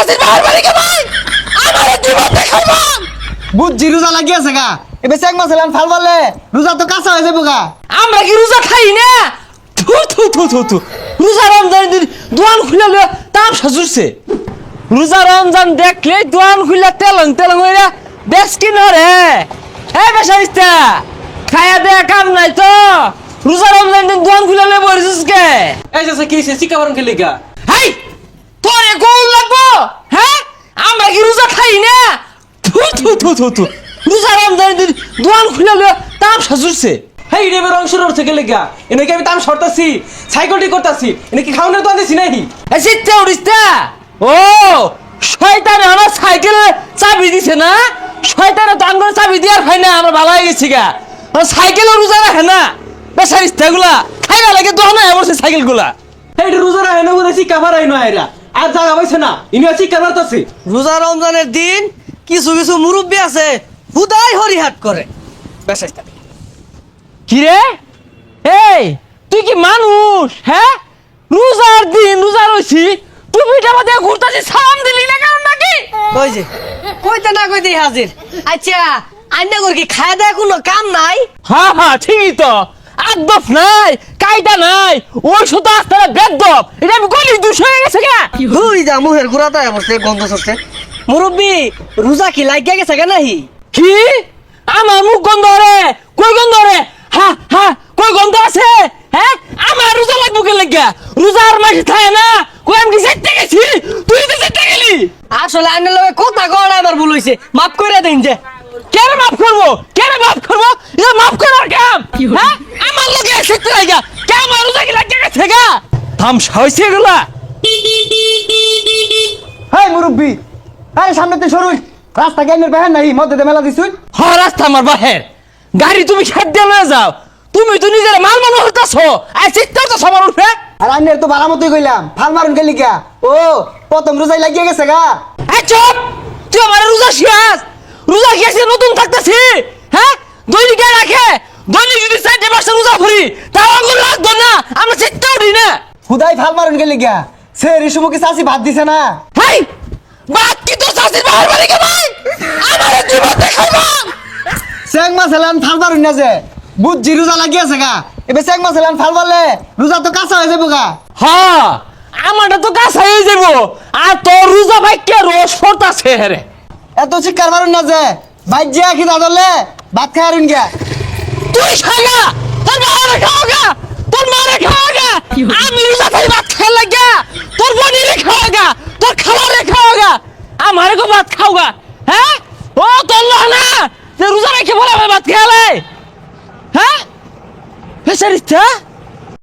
চাষির বাহার বাড়ি কে ভাই আমার জীবন দেখাইবাম বুঝছি রোজা লাগিয়েছে গা এবার চেক মাছ এলাম ফাল বললে রোজা তো কাঁচা হয়ে যাবো গা। আমরা কি রোজা খাই না থু থু থু থু থু রোজা রমজান দিন দোয়ান খুলে লয়ে তাম সাজুরছে রোজা রমজান দেখলে দোয়ান খুলে তেলং তেলং হইরা বেশ কি নরে হে বেশাইস্তা খায়া দে কাম নাই তো রোজা রমজান দিন দোয়ান খুলে লয়ে বসিস কে এই যে কি শিকা বারণ খেলে গা হেই তোরে গোল লাগবো হ্যাঁ আমরা কি রোজা খাই না থু থু থু থু থু রোজা রমজান দিন দোয়ান খুলে লয়ে তাম সাজুরছে হেই রে বের অংশ রতে গেলে গা এনেকে আমি তাম সরতাছি সাইকেলটি করতাছি এনেকে খাওনের তো আনতেছি নাই এসিতে উড়িস্তা ও শয়তানে আমার সাইকেলে চাবি দিছে না শয়তানে তো আঙ্গুর চাবি দিয়ার হয় না আমার ভালো হয়ে গেছি গা সাইকেলও রোজা রাখে না বেসারিস্তা গুলা খাইবা লাগে দোহানা বলছে সাইকেল গুলা হেই রোজা রাখে না বলে শিকা ফারাই নয় এরা আর জায়গা পাইছে না ইনি শিকা মারতাছে রোজা রমজানের দিন কিছু কিছু মুরব্বী আছে হুদাই হরিহাট করে বেশাইস্তা কি রে এই তুই কি মানুষ হ্যাঁ রোজার দিন রোজা রইছি টুপিটা বাদে ঘুরতাছি সালাম দিলি না কারণ নাকি ওই যে কইতে না কইতে হাজির আচ্ছা আন্না করে কি খায় দেয় কোনো কাম নাই হ্যাঁ হ্যাঁ ঠিকই তো আদব নাই কায়দা নাই ওই শুধু আসতে বেদব এটা আমি গলি দুষ হয়ে গেছে গা হুই যা মুহের গুড়াটা বসে গন্ধ সরছে মুরব্বী রোজা কি লাগিয়া গেছে কেন নাহি কি আমার মুখ গন্ধ রে কই গন্ধ রে হ্যাঁ হ্যাঁ কই গন্ধ আছে হ্যাঁ আমার রোজা লাগবো কে লাগিয়া রোজার মাসে থাকে না কই আমি কি সেটে গেছি তুই তো সেটে গেলি আসলে আন্নার লগে কথা কওয়া আমার ভুল হইছে মাফ করে দেন যে কেন মাফ করবো কেন মাফ করবো এটা মাফ করার কাম হ্যাঁ আমার লগে সেটে লাগিয়া কে আমার রোজা কি লাগিয়া গেছে গা থাম হইছে এগুলা হাই মুরব্বী আরে সামনে তো সরুই রাস্তা জ্ঞানের বাহার নাই মধ্যে মেলা দিছুন হ রাস্তা আমার বাহের গাড়ি তুমি খেত দিয়ে লয়ে যাও তুমি তো নিজের মাল মনে হইতাছো আর চিত্তার তো সবার উঠে আর আন্নের তো ভালো মতোই কইলাম ফাল মারুন গেলি গা ও প্রথম রোজাই লাগিয়ে গেছে গা এই চুপ তুই আমার রোজা শেষ রোজা শেষে নতুন থাকতেছি হ্যাঁ দৈনিক রাখে দৈনিক যদি 4 মাস রোজা ভরি তাও আগুন লাগতো না আমরা চিত্তা উঠি না হুদাই ফাল মারুন গেলি গা সে রিসুমুখী চাষি ভাত দিছে না হাই বাদ কি তো চাষির বাহার বাড়ি কে ভাই আমার জীবন দেখাইবাম চেক মাছ এলান ফাল মারুন না যে বুঝছি রোজা লাগিয়েছে গা এবার চেক মাছ এলান ফাল মারলে রোজা তো কাঁচা হয়ে যাবো গা হ্যাঁ আমারটা তো কাছে হয়ে যাবো আর তোর রোজা ভাই কে রোজ পড়তাছে হেরে এত শিকার মারুন না যে বাইর যে আখি দাদলে ভাত খাই আরুন গা তুই খাগা তোর মারে খাওয়াগা তোর মারে খাওয়াগা আমি রোজা খাই ভাত খাই লাগা তোর বোনিরে খাওয়াগা তোর খালারে খাওয়াগা আমারে গো ভাত খাওগা হ্যাঁ ও তোর না যে রোজা রেখে বলে ভাত খেলে হ্যাঁ বেচারিটা